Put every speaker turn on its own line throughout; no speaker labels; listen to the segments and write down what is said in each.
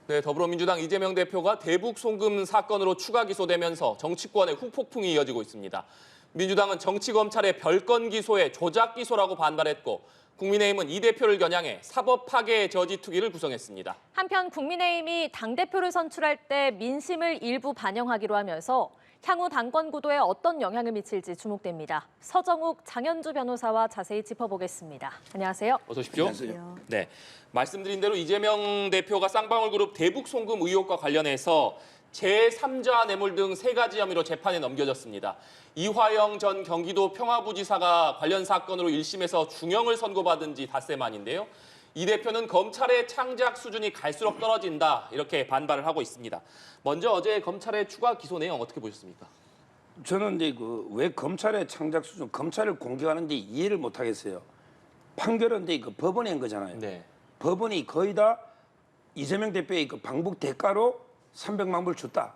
네, 더불어민주당 이재명 대표가 대북 송금 사건으로 추가 기소되면서 정치권의 후폭풍이 이어지고 있습니다. 민주당은 정치검찰의 별건 기소에 조작 기소라고 반발했고 국민의힘은 이 대표를 겨냥해 사법 파괴의 저지 투기를 구성했습니다.
한편 국민의힘이 당대표를 선출할 때 민심을 일부 반영하기로 하면서 향후 당권 구도에 어떤 영향을 미칠지 주목됩니다. 서정욱, 장현주 변호사와 자세히 짚어보겠습니다. 안녕하세요.
어서 오십시오.
안녕하세요.
네, 말씀드린 대로 이재명 대표가 쌍방울그룹 대북 송금 의혹과 관련해서 제3자 뇌물 등 3가지 혐의로 재판에 넘겨졌습니다. 이화영 전 경기도 평화부지사가 관련 사건으로 1심에서 중형을 선고받은 지 닷새 만인데요. 이 대표는 검찰의 창작 수준이 갈수록 떨어진다 이렇게 반발을 하고 있습니다. 먼저 어제 검찰의 추가 기소 내용 어떻게 보셨습니까?
저는 이제 왜 검찰의 창작 수준, 검찰을 공격하는데 이해를 못 하겠어요. 판결은 이제 법원이 한 거잖아요.
네.
법원이 거의 다 이재명 대표의 방북 대가로 300만 불 줬다.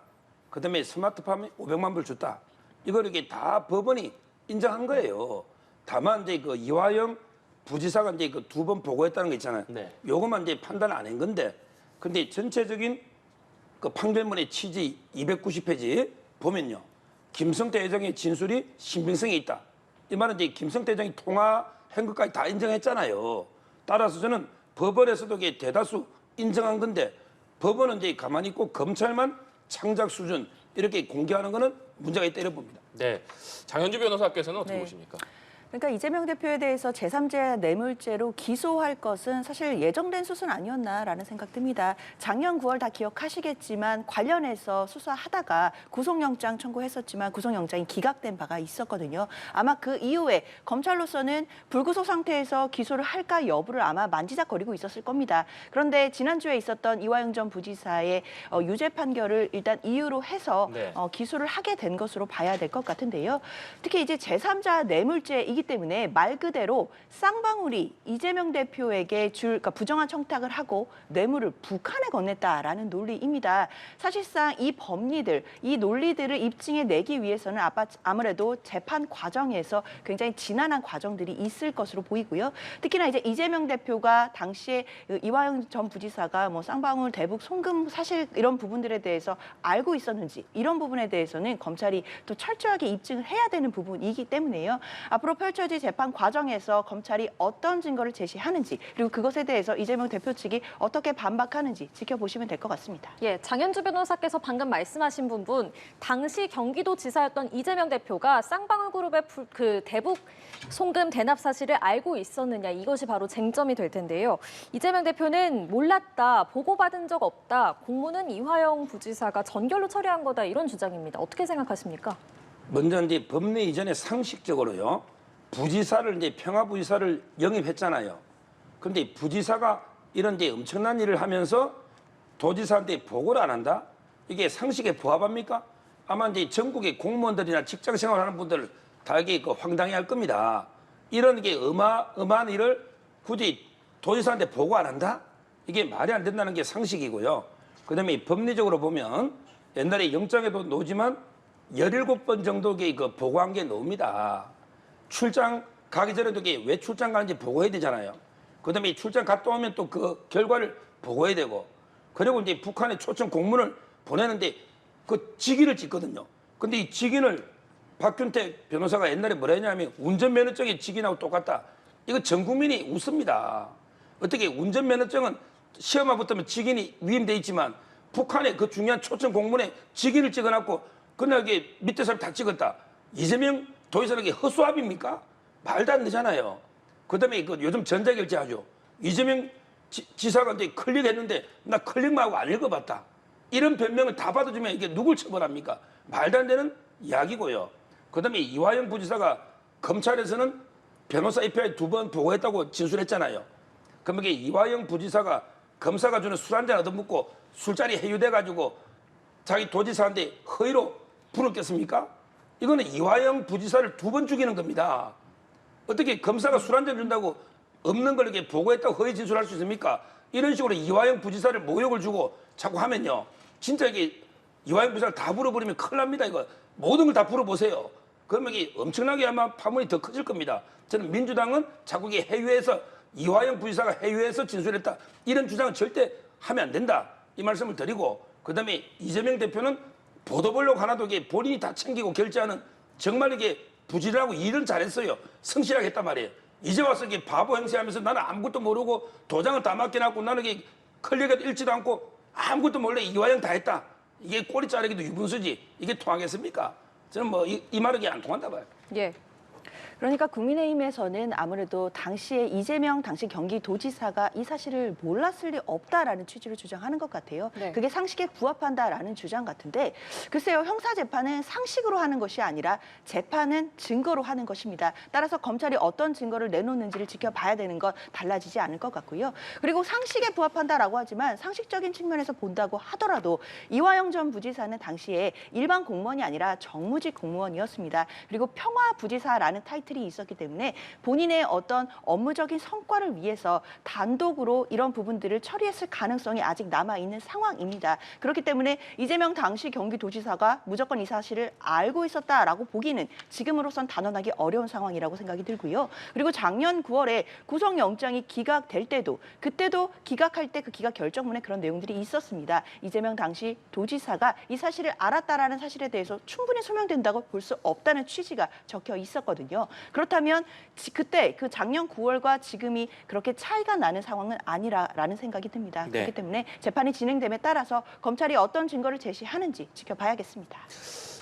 그다음에 스마트폰에 500만 불 줬다. 이걸 이게 다 법원이 인정한 거예요. 다만 이제 이화영 부지사가 이제 2번 보고했다는 거 있잖아요.
네.
요것만 이제 판단 안 한 건데, 근데 전체적인 판결문의 취지 290페이지 보면요, 김성태 회장의 진술이 신빙성이 있다. 이 말은 이제 김성태 회장이 통화한 것까지 다 인정했잖아요. 따라서 저는 법원에서도 이게 대다수 인정한 건데, 법원은 이제 가만히 있고 검찰만 창작 수준 이렇게 공개하는 거는 문제가 있다 이렇게 봅니다.
네, 장현주 변호사께서는 어떻게
네.
보십니까?
그러니까 이재명 대표에 대해서 제3자 뇌물죄로 기소할 것은 사실 예정된 수순 아니었나라는 생각 듭니다. 작년 9월 다 기억하시겠지만 관련해서 수사하다가 구속영장 청구했었지만 구속영장이 기각된 바가 있었거든요. 아마 그 이후에 검찰로서는 불구속 상태에서 기소를 할까 여부를 아마 만지작거리고 있었을 겁니다. 그런데 지난주에 있었던 이화영 전 부지사의 유죄 판결을 일단 이유로 해서
네.
기소를 하게 된 것으로 봐야 될 것 같은데요. 특히 이제 제3자 뇌물죄이기 때문에 말 그대로 쌍방울이 이재명 대표에게 그러니까 부정한 청탁을 하고 뇌물을 북한에 건넸다라는 논리입니다. 사실상 이 법리들, 이 논리들을 입증해 내기 위해서는 아무래도 재판 과정에서 굉장히 지난한 과정들이 있을 것으로 보이고요. 특히나 이제 이재명 대표가 당시에 이화영 전 부지사가 뭐 쌍방울 대북 송금 사실 이런 부분들에 대해서 알고 있었는지 이런 부분에 대해서는 검찰이 또 철저하게 입증을 해야 되는 부분이기 때문에요. 앞으로 펼쳐질 재판 과정에서 검찰이 어떤 증거를 제시하는지 그리고 그것에 대해서 이재명 대표 측이 어떻게 반박하는지 지켜보시면 될 것 같습니다.
예, 장현주 변호사께서 방금 말씀하신 부분, 당시 경기도지사였던 이재명 대표가 쌍방울그룹의 그 대북 송금 대납 사실을 알고 있었느냐, 이것이 바로 쟁점이 될 텐데요. 이재명 대표는 몰랐다, 보고받은 적 없다, 공무는 이화영 부지사가 전결로 처리한 거다, 이런 주장입니다. 어떻게 생각하십니까?
먼저 이제 법리 이전에 상식적으로요, 부지사를 이제 평화부지사를 영입했잖아요. 그런데 부지사가 이런 이제 엄청난 일을 하면서 도지사한테 보고를 안 한다? 이게 상식에 부합합니까? 아마 이제 전국의 공무원들이나 직장 생활하는 분들 다 이게 황당해할 겁니다. 이런 게 어마어마한 일을 굳이 도지사한테 보고 안 한다? 이게 말이 안 된다는 게 상식이고요. 그다음에 법리적으로 보면 옛날에 영장에도 나오지만 17번 정도의 보고한 게 나옵니다. 출장 가기 전에도 왜 출장 가는지 보고해야 되잖아요. 그다음에 출장 갔다 오면 또 그 결과를 보고해야 되고, 그리고 이제 북한에 초청 공문을 보내는데 그 직인을 찍거든요. 근데 이 직인을 박균택 변호사가 옛날에 뭐라 했냐면 운전면허증의 직인하고 똑같다. 이거 전 국민이 웃습니다. 어떻게 운전면허증은 시험만 붙으면 직인이 위임돼 있지만 북한의 그 중요한 초청 공문에 직인을 찍어놨고 그날 이게 밑에 사람 다 찍었다. 이재명 도지사에게 허수아비입니까? 말도 안 되잖아요. 그다음에 요즘 전자결제 하죠. 이재명 지사가 이제 클릭했는데 나 클릭만 하고 안 읽어봤다. 이런 변명을 다 받아주면 이게 누굴 처벌합니까? 말도 안 되는 이야기고요. 그다음에 이화영 부지사가 검찰에서는 변호사 입회에 2번 보고했다고 진술했잖아요. 그럼 이게 이화영 부지사가 검사가 주는 술 한 잔 얻어먹고 술자리 해유돼가지고 자기 도지사한테 허위로 불을 꼈습니까? 이거는 이화영 부지사를 2번 죽이는 겁니다. 어떻게 검사가 술 한 잔 준다고 없는 걸 이렇게 보고했다고 허위 진술할 수 있습니까? 이런 식으로 이화영 부지사를 모욕을 주고 자꾸 하면요, 진짜 이게 이화영 부지사를 다 불어버리면 큰일 납니다. 이거 모든 걸 다 불어보세요. 그러면 이게 엄청나게 아마 파문이 더 커질 겁니다. 저는 민주당은 자꾸 이게 해외에서 이화영 부지사가 해외에서 진술했다 이런 주장은 절대 하면 안 된다. 이 말씀을 드리고 그다음에 이재명 대표는 보도블록 하나도 이게 본인이 다 챙기고 결제하는 정말 이게 부지런하고 일은 잘했어요. 성실하게 했단 말이에요. 이제 와서 이게 바보 행세하면서 나는 아무것도 모르고 도장을 다 맡겨놨고 나는 이게 클릭에 읽지도 않고 아무것도 몰래 이화영 다 했다. 이게 꼬리 자르기도 유분수지. 이게 통하겠습니까? 저는 뭐 이 말은 안 통한다 봐요.
예.
그러니까 국민의힘에서는 아무래도 당시에 이재명 당시 경기도지사가 이 사실을 몰랐을 리 없다라는 취지로 주장하는 것 같아요.
네.
그게 상식에 부합한다라는 주장 같은데 글쎄요. 형사재판은 상식으로 하는 것이 아니라 재판은 증거로 하는 것입니다. 따라서 검찰이 어떤 증거를 내놓는지를 지켜봐야 되는 건 달라지지 않을 것 같고요. 그리고 상식에 부합한다라고 하지만 상식적인 측면에서 본다고 하더라도 이화영 전 부지사는 당시에 일반 공무원이 아니라 정무직 공무원이었습니다. 그리고 평화부지사라는 타이틀이 있었기 때문에 본인의 어떤 업무적인 성과를 위해서 단독으로 이런 부분들을 처리했을 가능성이 아직 남아있는 상황입니다. 그렇기 때문에 이재명 당시 경기도지사가 무조건 이 사실을 알고 있었다라고 보기는 지금으로선 단언하기 어려운 상황이라고 생각이 들고요. 그리고 작년 9월에 구속영장이 기각될 때도 그때도 기각할 때 그 기각 결정문에 그런 내용들이 있었습니다. 이재명 당시 도지사가 이 사실을 알았다라는 사실에 대해서 충분히 소명된다고 볼 수 없다는 취지가 적혀 있었거든요. 그렇다면 그때 그 작년 9월과 지금이 그렇게 차이가 나는 상황은 아니라라는 생각이 듭니다.
네.
그렇기 때문에 재판이 진행됨에 따라서 검찰이 어떤 증거를 제시하는지 지켜봐야겠습니다.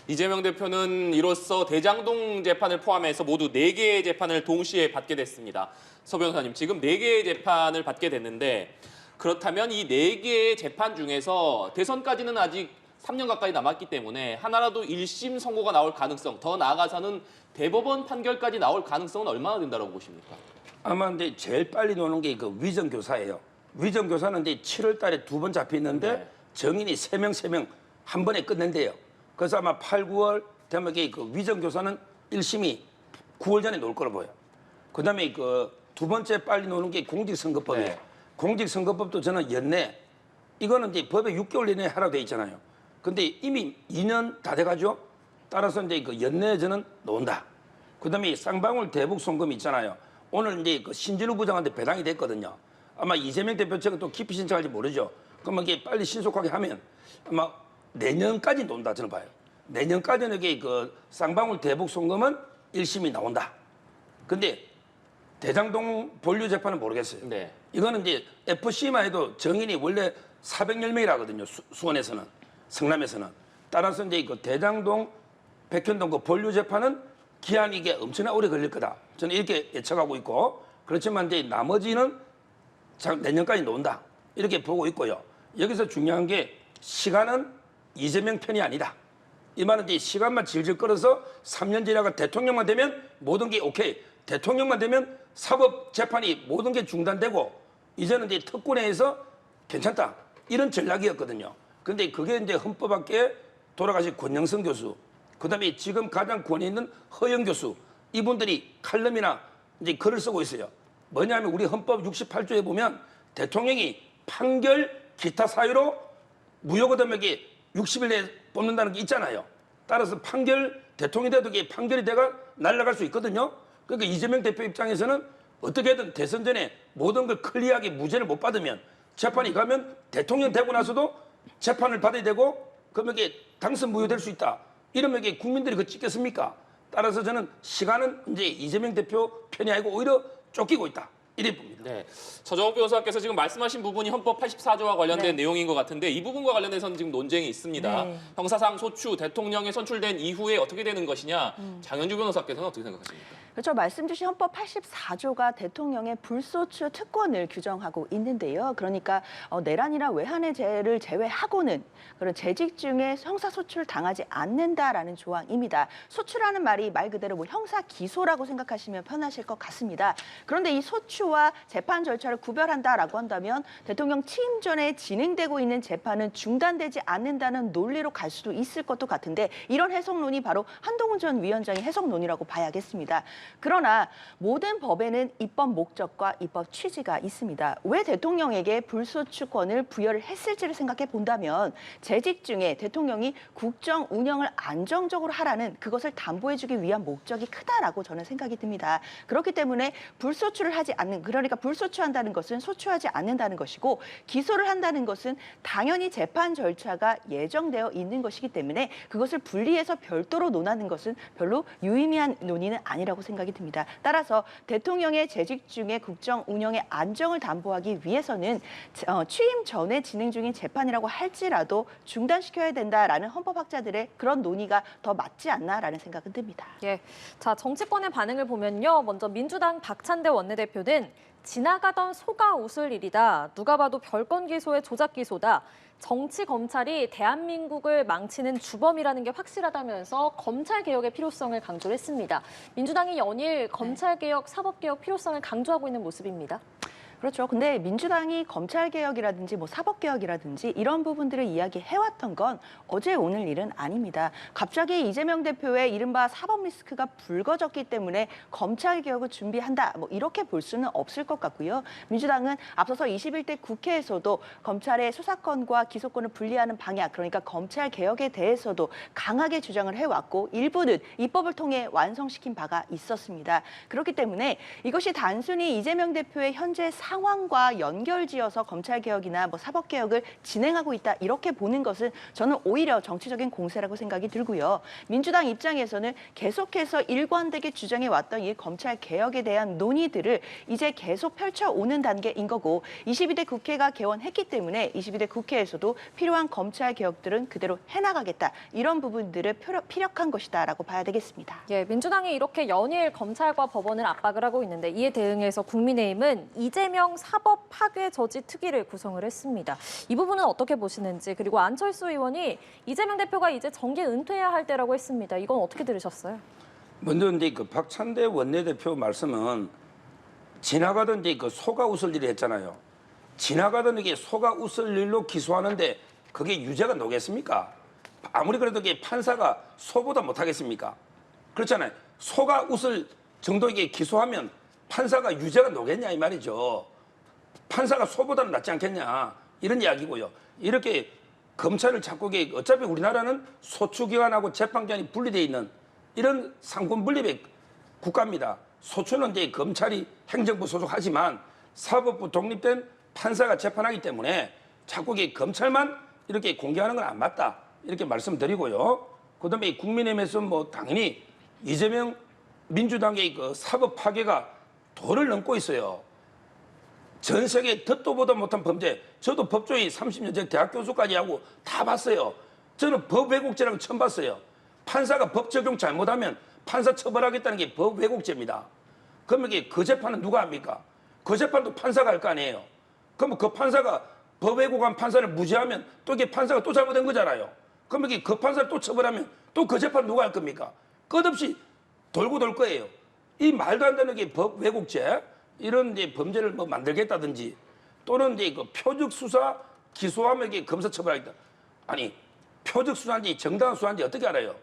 이재명 대표는 이로써 대장동 재판을 포함해서 모두 4개의 재판을 동시에 받게 됐습니다. 서 변호사님, 지금 4개의 재판을 받게 됐는데 그렇다면 이 4개의 재판 중에서 대선까지는 아직 3년 가까이 남았기 때문에 하나라도 1심 선고가 나올 가능성, 더 나아가서는 대법원 판결까지 나올 가능성은 얼마나 된다고 보십니까?
아마 근데 제일 빨리 노는 게 그 위정교사예요. 위정교사는 이제 7월 달에 2번 잡혔는데
네.
정인이 3명 한 번에 끝낸대요. 그래서 아마 8, 9월 되면 그 위정교사는 1심이 9월 전에 놓을 거로 보여요. 그다음에 그 두 번째 빨리 노는 게 공직선거법이에요.
네.
공직선거법도 저는 연내 이거는 이제 법에 6개월 이내에 하라고 돼 있잖아요. 근데 이미 2년 다 돼가죠. 따라서 이제 그 연내에 저는 놓는다. 그다음에 쌍방울 대북 송금 있잖아요. 오늘 이제 그 신진우 부장한테 배당이 됐거든요. 아마 이재명 대표 측은 또 깊이 신청할지 모르죠. 그러면 이게 빨리 신속하게 하면 아마 내년까지 논다 저는 봐요. 내년까지는 이게 그 쌍방울 대북 송금은 1심이 나온다. 근데 대장동 본류 재판은 모르겠어요.
네.
이거는 이제 FC만 해도 정인이 원래 410명이라거든요. 수원에서는, 성남에서는. 따라서 이제 그 대장동, 백현동 그 본류 재판은 기한이 이게 엄청나 오래 걸릴 거다. 저는 이렇게 예측하고 있고, 그렇지만 이제 나머지는 내년까지 논다. 이렇게 보고 있고요. 여기서 중요한 게 시간은 이재명 편이 아니다. 이 말은 이제 시간만 질질 끌어서 3년 지나가 대통령만 되면 모든 게 오케이. 대통령만 되면 사법 재판이 모든 게 중단되고 이제는 이제 특권에서 괜찮다. 이런 전략이었거든요. 근데 그게 이제 헌법학계에 돌아가신 권영선 교수, 그다음에 지금 가장 권위 있는 허영 교수, 이분들이 칼럼이나 이제 글을 쓰고 있어요. 뭐냐면 우리 헌법 68조에 보면 대통령이 판결 기타 사유로 무효거담에게 60일 내에 뽑는다는 게 있잖아요. 따라서 판결 대통령이 돼도 이게 판결이 돼가 날아갈 수 있거든요. 그러니까 이재명 대표 입장에서는 어떻게든 대선 전에 모든 걸 클리어하게 무죄를 못 받으면 재판이 가면 대통령 되고 나서도 재판을 받아야 되고 그러면 이게 당선 무효될 수 있다. 이러면 이게 국민들이 그거 찍겠습니까? 따라서 저는 시간은 이제 이재명 대표 편이 아니고 오히려 쫓기고 있다. 이래 봅니다.
네. 서정욱 변호사께서 지금 말씀하신 부분이 헌법 84조와 관련된
네.
내용인 것 같은데 이 부분과 관련해서는 지금 논쟁이 있습니다.
네.
형사상 소추 대통령이 선출된 이후에 어떻게 되는 것이냐. 장현주 변호사께서는 어떻게 생각하십니까?
그렇죠. 말씀 주신 헌법 84조가 대통령의 불소추 특권을 규정하고 있는데요. 그러니까 내란이나 외환의 죄를 제외하고는 그런 재직 중에 형사소추를 당하지 않는다라는 조항입니다. 소추라는 말이 말 그대로 뭐 형사 기소라고 생각하시면 편하실 것 같습니다. 그런데 이 소추와 재판 절차를 구별한다라고 한다면 대통령 취임 전에 진행되고 있는 재판은 중단되지 않는다는 논리로 갈 수도 있을 것도 같은데 이런 해석론이 바로 한동훈 전 위원장의 해석론이라고 봐야겠습니다. 그러나 모든 법에는 입법 목적과 입법 취지가 있습니다. 왜 대통령에게 불소추권을 부여를 했을지를 생각해 본다면 재직 중에 대통령이 국정 운영을 안정적으로 하라는 그것을 담보해주기 위한 목적이 크다라고 저는 생각이 듭니다. 그렇기 때문에 불소추를 하지 않는, 그러니까 불소추한다는 것은 소추하지 않는다는 것이고 기소를 한다는 것은 당연히 재판 절차가 예정되어 있는 것이기 때문에 그것을 분리해서 별도로 논하는 것은 별로 유의미한 논의는 아니라고 생각이 듭니다. 따라서 대통령의 재직 중에 국정 운영의 안정을 담보하기 위해서는 취임 전에 진행 중인 재판이라고 할지라도 중단시켜야 된다라는 헌법학자들의 그런 논의가 더 맞지 않나라는 생각은 듭니다.
예. 자, 정치권의 반응을 보면요. 먼저 민주당 박찬대 원내대표는 지나가던 소가 웃을 일이다. 누가 봐도 별건 기소의 조작 기소다. 정치 검찰이 대한민국을 망치는 주범이라는 게 확실하다면서 검찰 개혁의 필요성을 강조를 했습니다. 민주당이 연일 검찰 개혁, 사법 개혁 필요성을 강조하고 있는 모습입니다.
그렇죠. 근데 민주당이 검찰개혁이라든지 뭐 사법개혁이라든지 이런 부분들을 이야기해왔던 건 어제 오늘 일은 아닙니다. 갑자기 이재명 대표의 이른바 사법 리스크가 불거졌기 때문에 검찰개혁을 준비한다. 뭐 이렇게 볼 수는 없을 것 같고요. 민주당은 앞서서 21대 국회에서도 검찰의 수사권과 기소권을 분리하는 방향, 그러니까 검찰개혁에 대해서도 강하게 주장을 해왔고 일부는 입법을 통해 완성시킨 바가 있었습니다. 그렇기 때문에 이것이 단순히 이재명 대표의 현재 상황과 연결지어서 검찰개혁이나 뭐 사법개혁을 진행하고 있다 이렇게 보는 것은 저는 오히려 정치적인 공세라고 생각이 들고요. 민주당 입장에서는 계속해서 일관되게 주장해왔던 이 검찰개혁에 대한 논의들을 이제 계속 펼쳐오는 단계인 거고 22대 국회가 개원했기 때문에 22대 국회에서도 필요한 검찰개혁들은 그대로 해나가겠다. 이런 부분들을 피력한 것이다라고 봐야 되겠습니다.
예, 민주당이 이렇게 연일 검찰과 법원을 압박을 하고 있는데 이에 대응해서 국민의힘은 이재명 사법 파괴 저지 특위를 구성을 했습니다. 이 부분은 어떻게 보시는지, 그리고 안철수 의원이 이재명 대표가 이제 정계 은퇴해야 할 때라고 했습니다. 이건 어떻게 들으셨어요?
먼저 이제 그 박찬대 원내대표 말씀은 지나가던 이제 그 소가 웃을 일을 했잖아요. 지나가던 이게 소가 웃을 일로 기소하는데 그게 유죄가 나겠습니까? 아무리 그래도 이게 판사가 소보다 못하겠습니까? 그렇잖아요. 소가 웃을 정도에게 기소하면 판사가 유죄가 나겠냐 이 말이죠. 판사가 소보다는 낫지 않겠냐 이런 이야기고요. 이렇게 검찰을 자꾸 어차피 우리나라는 소추기관하고 재판기관이 분리되어 있는 이런 상권 분립의 국가입니다. 소추는 이제 검찰이 행정부 소속하지만 사법부 독립된 판사가 재판하기 때문에 자꾸 검찰만 이렇게 공개하는 건 안 맞다 이렇게 말씀드리고요. 그다음에 국민의힘에서 뭐 당연히 이재명 민주당의 그 사법 파괴가 도를 넘고 있어요. 전 세계 듣도 보도 못한 범죄. 저도 법조인 30년 전 대학 교수까지 하고 다 봤어요. 저는 법 왜곡죄라는 거 처음 봤어요. 판사가 법 적용 잘못하면 판사 처벌하겠다는 게 법 왜곡죄입니다. 그러면 이게 그 재판은 누가 합니까? 그 재판도 판사가 할 거 아니에요. 그러면 그 판사가 법 왜곡한 판사를 무죄하면 또 이게 판사가 또 잘못된 거잖아요. 그러면 이게 그 판사를 또 처벌하면 또 그 재판 누가 할 겁니까? 끝없이 돌고 돌 거예요. 이 말도 안 되는 게 법 왜곡죄 이런 이제 범죄를 뭐 만들겠다든지 또는 이제 그 표적 수사 기소하면 이게 검사 처벌하겠다. 아니 표적 수사인지 정당한 수사인지 어떻게 알아요?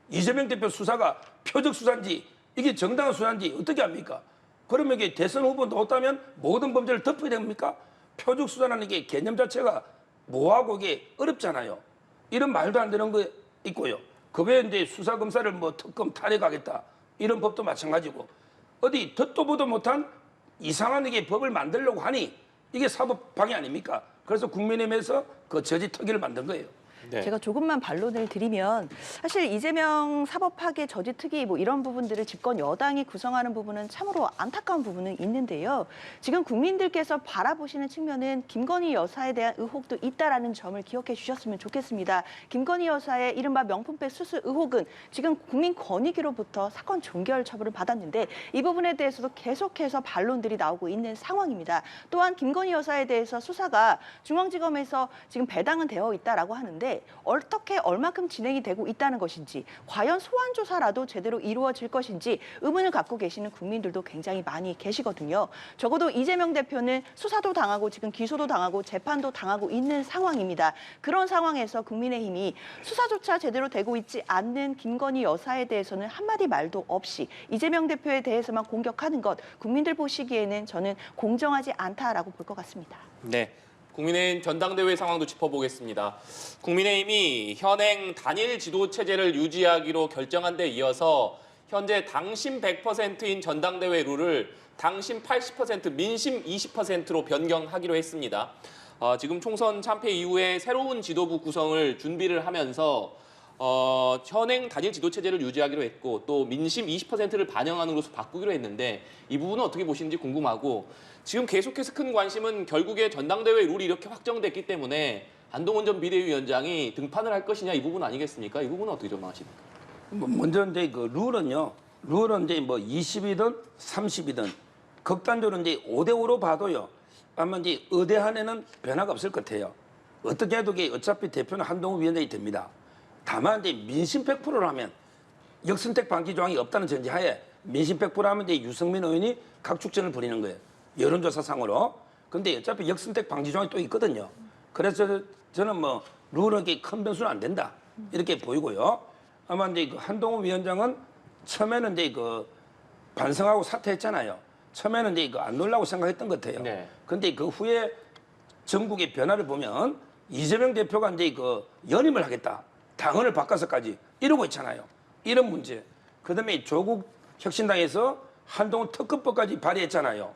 이재명 대표 수사가 표적 수사인지 이게 정당한 수사인지 어떻게 합니까? 그러면 이게 대선 후보 넣었다면 모든 범죄를 덮어야 됩니까? 표적 수사라는 게 개념 자체가 모호하고 이게 어렵잖아요. 이런 말도 안 되는 거 있고요. 그 외에 이제 수사 검사를 뭐 특검 탄핵하겠다 이런 법도 마찬가지고 어디 듣도 보도 못한 이상한 이게 법을 만들려고 하니 이게 사법 방해 아닙니까? 그래서 국민의힘에서 그 저지 특위를 만든 거예요.
네.
제가 조금만 반론을 드리면 사실 이재명 사법 파괴 저지 특위 뭐 이런 부분들을 집권 여당이 구성하는 부분은 참으로 안타까운 부분은 있는데요. 지금 국민들께서 바라보시는 측면은 김건희 여사에 대한 의혹도 있다라는 점을 기억해 주셨으면 좋겠습니다. 김건희 여사의 이른바 명품백 수수 의혹은 지금 국민권익위로부터 사건 종결 처분을 받았는데 이 부분에 대해서도 계속해서 반론들이 나오고 있는 상황입니다. 또한 김건희 여사에 대해서 수사가 중앙지검에서 지금 배당은 되어 있다라고 하는데 어떻게 얼마큼 진행이 되고 있다는 것인지, 과연 소환 조사라도 제대로 이루어질 것인지 의문을 갖고 계시는 국민들도 굉장히 많이 계시거든요. 적어도 이재명 대표는 수사도 당하고 지금 기소도 당하고 재판도 당하고 있는 상황입니다. 그런 상황에서 국민의힘이 수사조차 제대로 되고 있지 않는 김건희 여사에 대해서는 한마디 말도 없이 이재명 대표에 대해서만 공격하는 것, 국민들 보시기에는 저는 공정하지 않다라고 볼 것 같습니다.
네. 국민의힘 전당대회 상황도 짚어보겠습니다. 국민의힘이 현행 단일 지도 체제를 유지하기로 결정한 데 이어서 현재 당심 100%인 전당대회 룰을 당심 80%, 민심 20%로 변경하기로 했습니다. 지금 총선 참패 이후에 새로운 지도부 구성을 준비를 하면서 현행 단일 지도 체제를 유지하기로 했고 또 민심 20%를 반영하는 것으로 바꾸기로 했는데 이 부분은 어떻게 보시는지 궁금하고 지금 계속해서 큰 관심은 결국에 전당대회 룰이 이렇게 확정됐기 때문에 한동훈 전 비대위원장이 등판을 할 것이냐 이 부분 아니겠습니까? 이 부분은 어떻게 전망하십니까?
먼저 이제 그 룰은 이제 뭐 20이든 30이든 극단적으로 이제 5대5로 봐도요. 아마 이제 의대한에는 변화가 없을 것 같아요. 어떻게 해도 어차피 대표는 한동훈 위원장이 됩니다. 다만 이제 민심 100%를 하면 역선택 방지 조항이 없다는 전제하에 민심 100% 하면 이제 유승민 의원이 각축전을 벌이는 거예요. 여론조사상으로. 근데 어차피 역선택 방지 조항이 또 있거든요. 그래서 저는 뭐 룰은 큰 변수는 안 된다 이렇게 보이고요. 아마 이제 그 한동훈 위원장은 처음에는 이제 그 반성하고 사퇴했잖아요. 처음에는 이제 안 놀라고 생각했던 것 같아요.
네.
근데 그 후에 전국의 변화를 보면 이재명 대표가 이제 그 연임을 하겠다. 당헌을 바꿔서까지 이러고 있잖아요. 이런 문제. 그다음에 조국 혁신당에서 한동훈 특검법까지 발의했잖아요.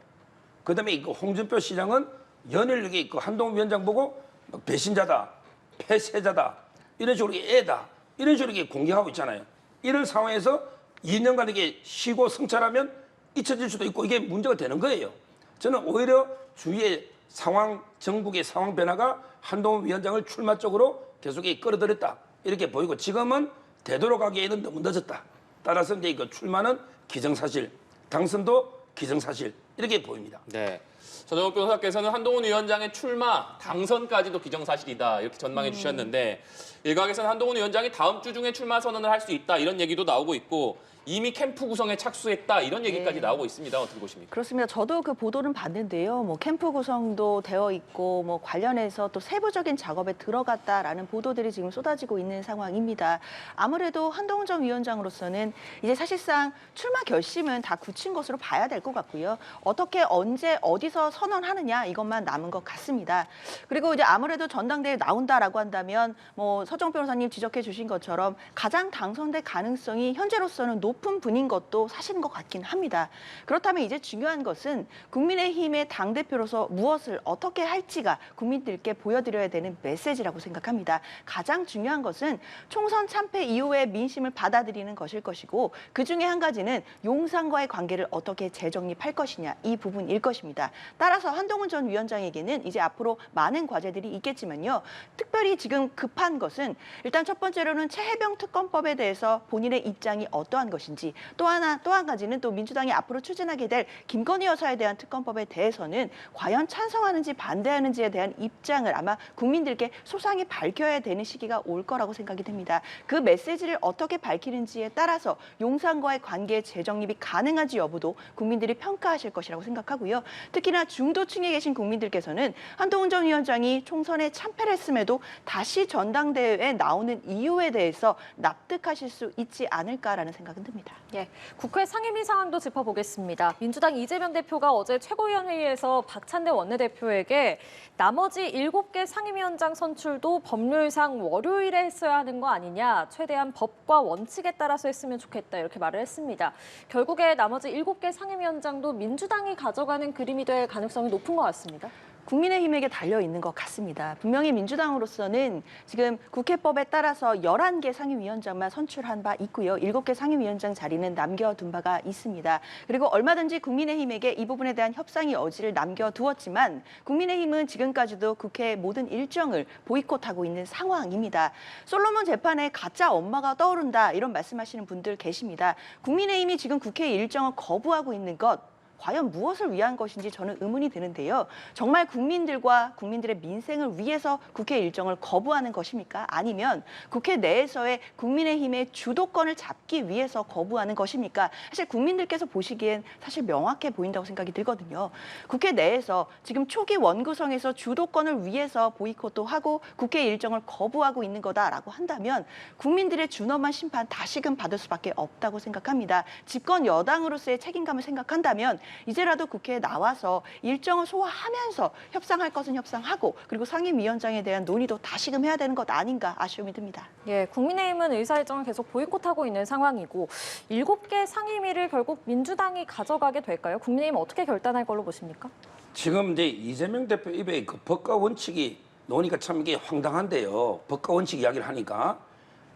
그다음에 그 홍준표 시장은 연일 그 한동훈 위원장 보고 배신자다, 폐쇄자다, 이런 식으로 애다, 이런 식으로 공격하고 있잖아요. 이런 상황에서 2년간 이게 쉬고 성찰하면 잊혀질 수도 있고 이게 문제가 되는 거예요. 저는 오히려 주위의 상황, 전국의 상황 변화가 한동훈 위원장을 출마 쪽으로 계속 끌어들였다. 이렇게 보이고 지금은 되돌아가기에는 너무 늦었다. 따라서 이제 그 출마는 기정사실, 당선도 기정사실 이렇게 보입니다.
네. 전영욱 변호사께서는 한동훈 위원장의 출마, 당선까지도 기정사실이다 이렇게 전망해 주셨는데 일각에서는 한동훈 위원장이 다음 주 중에 출마 선언을 할 수 있다 이런 얘기도 나오고 있고 이미 캠프 구성에 착수했다 이런 얘기까지 나오고 있습니다. 어떻게 보십니까?
그렇습니다. 저도 그 보도는 봤는데요. 뭐 캠프 구성도 되어 있고 뭐 관련해서 또 세부적인 작업에 들어갔다라는 보도들이 지금 쏟아지고 있는 상황입니다. 아무래도 한동훈 전 위원장으로서는 이제 사실상 출마 결심은 다 굳힌 것으로 봐야 될 것 같고요. 어떻게 언제 어디서 선언하느냐 이것만 남은 것 같습니다. 그리고 이제 아무래도 전당대회에 나온다라고 한다면 뭐 서정 변호사님 지적해 주신 것처럼 가장 당선될 가능성이 현재로서는 높은 분인 것도 사실인 것 같긴 합니다. 그렇다면 이제 중요한 것은 국민의힘의 당대표로서 무엇을 어떻게 할지가 국민들께 보여드려야 되는 메시지라고 생각합니다. 가장 중요한 것은 총선 참패 이후에 민심을 받아들이는 것일 것이고 그중에 한 가지는 용산과의 관계를 어떻게 재정립할 것이냐 이 부분일 것입니다. 따라서 한동훈 전 위원장에게는 이제 앞으로 많은 과제들이 있겠지만요. 특별히 지금 급한 것은 일단 첫 번째로는 최혜병 특검법에 대해서 본인의 입장이 어떠한 것인지 또 한 가지는 또 민주당이 앞으로 추진하게 될 김건희 여사에 대한 특검법에 대해서는 과연 찬성하는지 반대하는지에 대한 입장을 아마 국민들께 소상히 밝혀야 되는 시기가 올 거라고 생각이 됩니다. 그 메시지를 어떻게 밝히는지에 따라서 용산과의 관계 재정립이 가능한지 여부도 국민들이 평가하실 것이라고 생각하고요. 특히나 중도층에 계신 국민들께서는 한동훈 전 위원장이 총선에 참패를 했음에도 다시 전당대회에 나오는 이유에 대해서 납득하실 수 있지 않을까라는 생각은 듭니다.
예, 국회 상임위 상황도 짚어보겠습니다. 민주당 이재명 대표가 어제 최고위원회의에서 박찬대 원내대표에게 나머지 7개 상임위원장 선출도 법률상 월요일에 했어야 하는 거 아니냐, 최대한 법과 원칙에 따라서 했으면 좋겠다 이렇게 말을 했습니다. 결국에 나머지 7개 상임위원장도 민주당이 가져가는 그림이 될 가능성이 높은 것 같습니다.
국민의힘에게 달려있는 것 같습니다. 분명히 민주당으로서는 지금 국회법에 따라서 11개 상임위원장만 선출한 바 있고요. 7개 상임위원장 자리는 남겨둔 바가 있습니다. 그리고 얼마든지 국민의힘에게 이 부분에 대한 협상의 여지를 남겨두었지만 국민의힘은 지금까지도 국회의 모든 일정을 보이콧하고 있는 상황입니다. 솔로몬 재판에 가짜 엄마가 떠오른다 이런 말씀하시는 분들 계십니다. 국민의힘이 지금 국회 일정을 거부하고 있는 것 과연 무엇을 위한 것인지 저는 의문이 드는데요. 정말 국민들과 국민들의 민생을 위해서 국회 일정을 거부하는 것입니까? 아니면 국회 내에서의 국민의힘의 주도권을 잡기 위해서 거부하는 것입니까? 사실 국민들께서 보시기엔 사실 명확해 보인다고 생각이 들거든요. 국회 내에서 지금 초기 원구성에서 주도권을 위해서 보이콧도 하고 국회 일정을 거부하고 있는 거다라고 한다면 국민들의 준엄한 심판 다시금 받을 수밖에 없다고 생각합니다. 집권 여당으로서의 책임감을 생각한다면 이제라도 국회에 나와서 일정을 소화하면서 협상할 것은 협상하고 그리고 상임위원장에 대한 논의도 다시금 해야 되는 것 아닌가 아쉬움이 듭니다.
예, 국민의힘은 의사일정을 계속 보이콧하고 있는 상황이고 7개 상임위를 결국 민주당이 가져가게 될까요? 국민의힘 어떻게 결단할 걸로 보십니까?
지금 이제 이재명 대표 입에 그 법과 원칙이 나오니까 참 이게 황당한데요. 법과 원칙 이야기를 하니까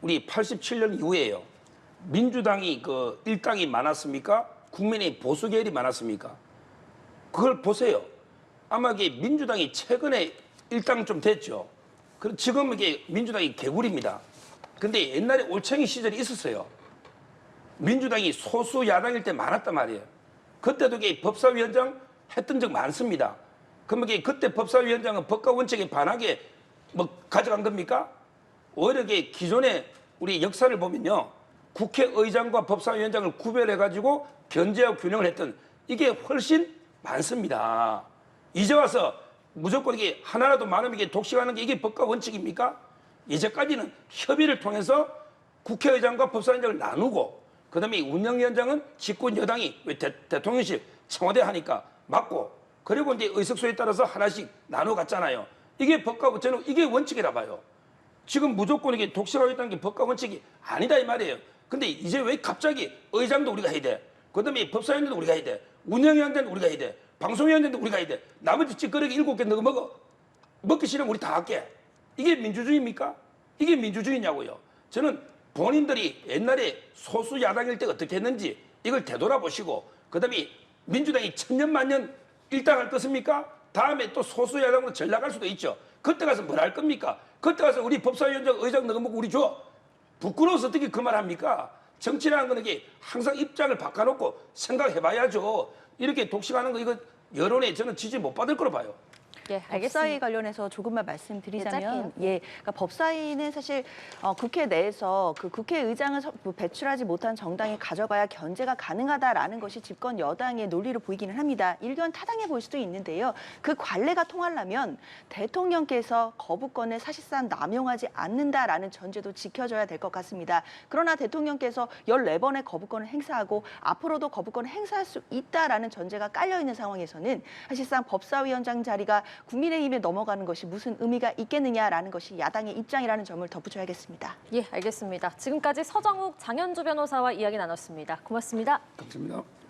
우리 87년 이후에요. 민주당이 그 일당이 많았습니까? 국민의 보수 계열이 많았습니까? 그걸 보세요. 아마 이게 민주당이 최근에 일당 좀 됐죠. 그럼 지금 이게 민주당이 개구리입니다. 근데 옛날에 올챙이 시절이 있었어요. 민주당이 소수 야당일 때 많았단 말이에요. 그때도 이게 법사위원장 했던 적 많습니다. 그럼 이게 그때 법사위원장은 법과 원칙에 반하게 뭐 가져간 겁니까? 오히려 이게 기존에 우리 역사를 보면요. 국회의장과 법사위원장을 구별해가지고 견제하고 균형을 했던 이게 훨씬 많습니다. 이제 와서 무조건 이게 하나라도 많으면 이게 독식하는 게 이게 법과 원칙입니까? 이제까지는 협의를 통해서 국회의장과 법사위원장을 나누고 그다음에 운영위원장은 집권 여당이 왜 대통령실 청와대 하니까 맞고 그리고 이제 의석수에 따라서 하나씩 나눠 갔잖아요. 이게 법과 저는 이게 원칙이라 봐요. 지금 무조건 이게 독식하겠다는 게 법과 원칙이 아니다 이 말이에요. 근데 이제 왜 갑자기 의장도 우리가 해야 돼? 그다음에 법사위원장도 우리가 해야 돼. 운영위원장도 우리가 해야 돼. 방송위원장도 우리가 해야 돼. 나머지 찌꺼기 7개 너가 먹어. 먹기 싫으면 우리 다 할게. 이게 민주주의입니까? 이게 민주주의냐고요. 저는 본인들이 옛날에 소수 야당일 때 어떻게 했는지 이걸 되돌아보시고 그다음에 민주당이 천년만년 일당할 것입니까? 다음에 또 소수 야당으로 전락할 수도 있죠. 그때 가서 뭘 할 겁니까? 그때 가서 우리 법사위원장 의장 너가 먹고 우리 줘. 부끄러워서 어떻게 그 말 합니까? 정치라는 거는 이게 항상 입장을 바꿔놓고 생각해봐야죠. 이렇게 독식하는 거 이거 여론에 저는 지지 못 받을 거로 봐요.
예,
법사위
알겠습니다.
관련해서 조금만 말씀드리자면,
네,
그러니까 법사위는 사실 국회 내에서 그 국회의장을 배출하지 못한 정당이 가져가야 견제가 가능하다라는 것이 집권 여당의 논리로 보이기는 합니다. 일견 타당해 보일 수도 있는데요. 그 관례가 통하려면 대통령께서 거부권을 사실상 남용하지 않는다라는 전제도 지켜져야 될 것 같습니다. 그러나 대통령께서 14번의 거부권을 행사하고 앞으로도 거부권을 행사할 수 있다라는 전제가 깔려 있는 상황에서는 사실상 법사위원장 자리가 국민의힘에 넘어가는 것이 무슨 의미가 있겠느냐라는 것이 야당의 입장이라는 점을 덧붙여야겠습니다.
예, 알겠습니다. 지금까지 서정욱, 장현주 변호사와 이야기 나눴습니다. 고맙습니다.
감사합니다.